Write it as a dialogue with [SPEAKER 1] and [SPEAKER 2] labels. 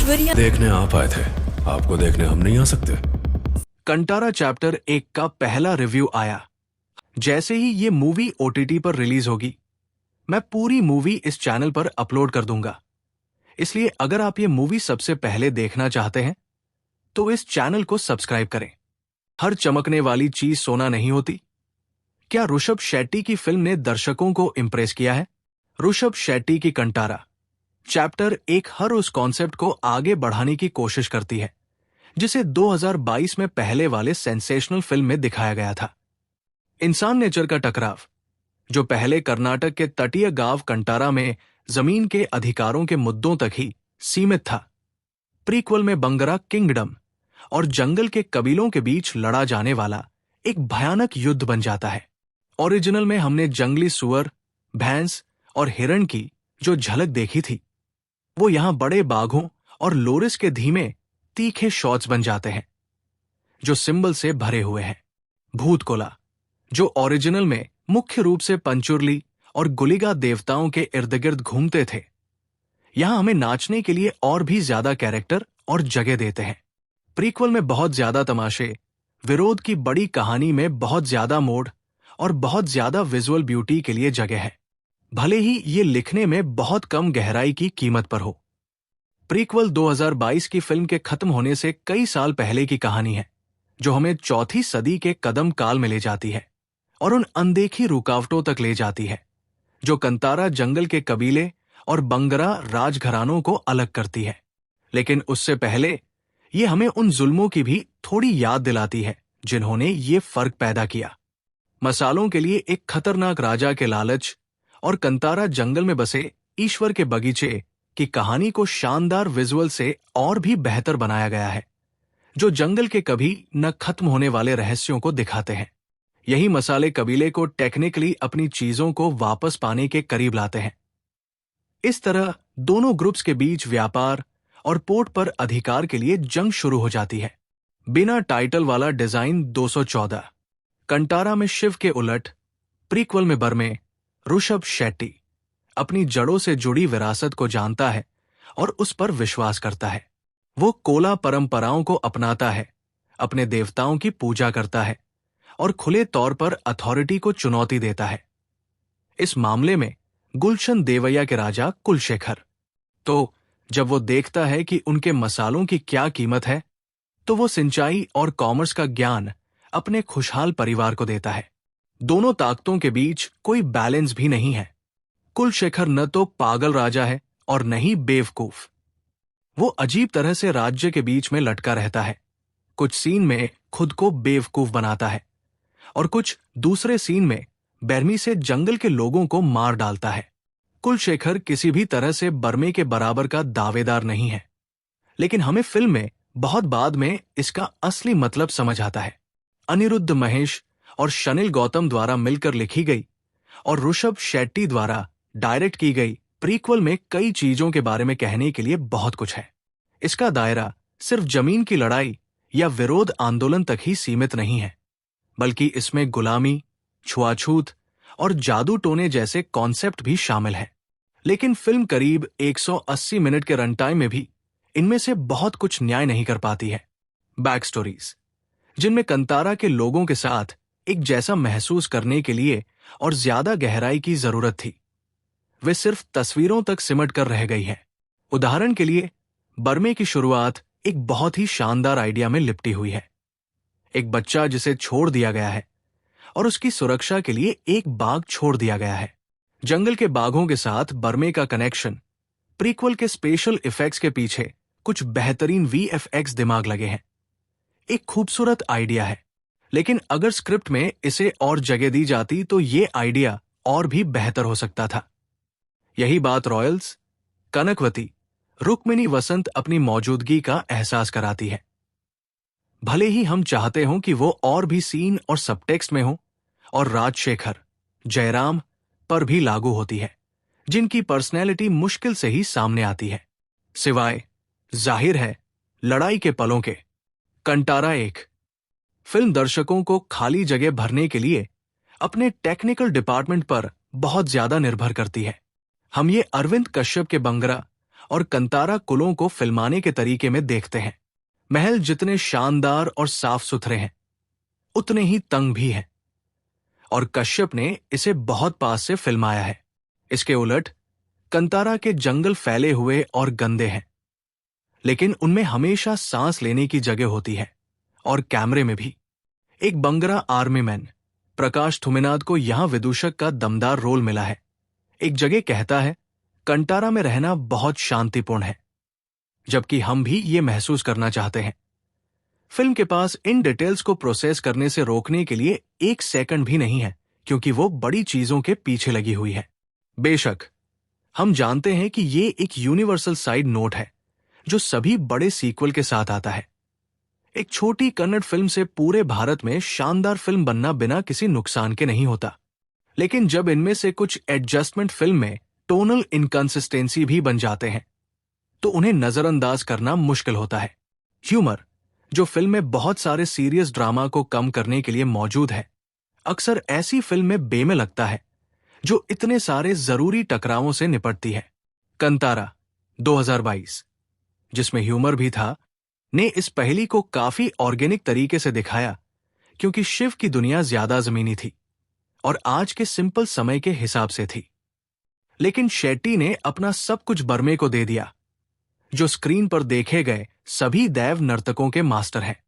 [SPEAKER 1] ऐश्वर्या
[SPEAKER 2] देखने आप आए थे, आपको देखने हम नहीं आ सकते।
[SPEAKER 3] कंटारा चैप्टर 1 का पहला रिव्यू आया। जैसे ही ये मूवी ओटीटी पर रिलीज होगी, मैं पूरी मूवी इस चैनल पर अपलोड कर दूंगा। इसलिए अगर आप ये मूवी सबसे पहले देखना चाहते हैं तो इस चैनल को सब्सक्राइब करें। हर चमकने वाली चीज सोना नहीं होती। क्या ऋषभ शेट्टी की फिल्म ने दर्शकों को इंप्रेस किया है? ऋषभ शेट्टी की कंटारा चैप्टर 1 हर उस कॉन्सेप्ट को आगे बढ़ाने की कोशिश करती है जिसे 2022 में पहले वाले सेंसेशनल फिल्म में दिखाया गया था। इंसान नेचर का टकराव, जो पहले कर्नाटक के तटीय गांव कंटारा में जमीन के अधिकारों के मुद्दों तक ही सीमित था, प्रीक्वल में बंगरा किंगडम और जंगल के कबीलों के बीच लड़ा जाने वाला एक भयानक युद्ध बन जाता है। ओरिजिनल में हमने जंगली सुअर, भैंस और हिरण की जो झलक देखी थी, वो यहां बड़े बाघों और लोरिस के धीमे तीखे शॉट्स बन जाते हैं जो सिंबल से भरे हुए हैं। भूतकोला, जो ओरिजिनल में मुख्य रूप से पंचुरली और गुलिगा देवताओं के इर्द गिर्द घूमते थे, यहां हमें नाचने के लिए और भी ज्यादा कैरेक्टर और जगह देते हैं। प्रीक्वल में बहुत ज्यादा तमाशे, विरोध की बड़ी कहानी में बहुत ज्यादा मोड और बहुत ज्यादा विजुअल ब्यूटी के लिए जगह है, भले ही ये लिखने में बहुत कम गहराई की कीमत पर हो। प्रीक्वल 2022 की फिल्म के खत्म होने से कई साल पहले की कहानी है, जो हमें चौथी सदी के कदम काल में ले जाती है और उन अनदेखी रुकावटों तक ले जाती है जो कंतारा जंगल के कबीले और बंगरा राजघरानों को अलग करती है। लेकिन उससे पहले ये हमें उन जुल्मों की भी थोड़ी याद दिलाती है जिन्होंने ये फर्क पैदा किया। मसालों के लिए एक खतरनाक राजा के लालच और कंतारा जंगल में बसे ईश्वर के बगीचे की कहानी को शानदार विजुअल से और भी बेहतर बनाया गया है, जो जंगल के कभी न खत्म होने वाले रहस्यों को दिखाते हैं। यही मसाले कबीले को टेक्निकली अपनी चीजों को वापस पाने के करीब लाते हैं। इस तरह दोनों ग्रुप्स के बीच व्यापार और पोर्ट पर अधिकार के लिए जंग शुरू हो जाती है। बिना टाइटल वाला डिजाइन 214। कंटारा में शिव के उलट, प्रीक्वल में बर्मे, ऋषभ शेट्टी अपनी जड़ों से जुड़ी विरासत को जानता है और उस पर विश्वास करता है। वो कोला परंपराओं को अपनाता है, अपने देवताओं की पूजा करता है और खुले तौर पर अथॉरिटी को चुनौती देता है। इस मामले में गुलशन देवैया के राजा कुलशेखर। तो जब वो देखता है कि उनके मसालों की क्या कीमत है, तो वो सिंचाई और कॉमर्स का ज्ञान अपने खुशहाल परिवार को देता है। दोनों ताकतों के बीच कोई बैलेंस भी नहीं है। कुलशेखर न तो पागल राजा है और न ही बेवकूफ। वो अजीब तरह से राज्य के बीच में लटका रहता है। कुछ सीन में खुद को बेवकूफ बनाता है और कुछ दूसरे सीन में बेरमी से जंगल के लोगों को मार डालता है। कुलशेखर किसी भी तरह से बर्मे के बराबर का दावेदार नहीं है, लेकिन हमें फिल्म में बहुत बाद में इसका असली मतलब समझ आता है। अनिरुद्ध महेश और शनिल गौतम द्वारा मिलकर लिखी गई और ऋषभ शेट्टी द्वारा डायरेक्ट की गई प्रीक्वल में कई चीजों के बारे में कहने के लिए बहुत कुछ है। इसका दायरा सिर्फ जमीन की लड़ाई या विरोध आंदोलन तक ही सीमित नहीं है, बल्कि इसमें गुलामी, छुआछूत और जादू टोने जैसे कॉन्सेप्ट भी शामिल हैं। लेकिन फिल्म करीब 180 मिनट के रन टाइम में भी इनमें से बहुत कुछ न्याय नहीं कर पाती है। बैक स्टोरीज, जिनमें कंतारा के लोगों के साथ एक जैसा महसूस करने के लिए और ज्यादा गहराई की जरूरत थी, वे सिर्फ तस्वीरों तक सिमट कर रह गई है। उदाहरण के लिए, बर्मे की शुरुआत एक बहुत ही शानदार आइडिया में लिपटी हुई है। एक बच्चा जिसे छोड़ दिया गया है और उसकी सुरक्षा के लिए एक बाघ छोड़ दिया गया है। जंगल के बाघों के साथ बर्मे का कनेक्शन, प्रीक्वल के स्पेशल इफेक्ट्स के पीछे कुछ बेहतरीन वीएफएक्स दिमाग लगे हैं। एक खूबसूरत आइडिया है, लेकिन अगर स्क्रिप्ट में इसे और जगह दी जाती तो ये आइडिया और भी बेहतर हो सकता था। यही बात रॉयल्स, कनकवती, रुक्मिणी वसंत अपनी मौजूदगी का एहसास कराती है। भले ही हम चाहते हों कि वो और भी सीन और सबटेक्स्ट में हो, और राजशेखर, जयराम पर भी लागू होती है, जिनकी पर्सनैलिटी मुश्किल से ही सामने आती है, सिवाय जाहिर है लड़ाई के पलों के। कंटारा 1 फिल्म दर्शकों को खाली जगह भरने के लिए अपने टेक्निकल डिपार्टमेंट पर बहुत ज्यादा निर्भर करती है। हम ये अरविंद कश्यप के बंगरा और कंतारा कुलों को फिल्माने के तरीके में देखते हैं। महल जितने शानदार और साफ सुथरे हैं, उतने ही तंग भी हैं, और कश्यप ने इसे बहुत पास से फिल्माया है। इसके उलट कंतारा के जंगल फैले हुए और गंदे हैं, लेकिन उनमें हमेशा सांस लेने की जगह होती है, और कैमरे में भी। एक बंगरा आर्मी मैन प्रकाश थुमेनाद को यहां विदूषक का दमदार रोल मिला है। एक जगह कहता है, कंटारा में रहना बहुत शांतिपूर्ण है, जबकि हम भी ये महसूस करना चाहते हैं। फिल्म के पास इन डिटेल्स को प्रोसेस करने से रोकने के लिए एक सेकंड भी नहीं है, क्योंकि वो बड़ी चीजों के पीछे लगी हुई है। बेशक हम जानते हैं कि ये एक यूनिवर्सल साइड नोट है जो सभी बड़े सीक्वल के साथ आता है। एक छोटी कन्नड़ फिल्म से पूरे भारत में शानदार फिल्म बनना बिना किसी नुकसान के नहीं होता, लेकिन जब इनमें से कुछ एडजस्टमेंट फिल्म में टोनल इनकंसिस्टेंसी भी बन जाते हैं, तो उन्हें नजरअंदाज करना मुश्किल होता है। ह्यूमर, जो फिल्म में बहुत सारे सीरियस ड्रामा को कम करने के लिए मौजूद है, अक्सर ऐसी फिल्म में बेमेल लगता है जो इतने सारे जरूरी टकरावों से निपटती है। कंतारा 2022, जिसमें ह्यूमर भी था, ने इस पहेली को काफी ऑर्गेनिक तरीके से दिखाया, क्योंकि शिव की दुनिया ज्यादा जमीनी थी और आज के सिंपल समय के हिसाब से थी। लेकिन शेट्टी ने अपना सब कुछ बर्मे को दे दिया, जो स्क्रीन पर देखे गए सभी दैव नर्तकों के मास्टर हैं।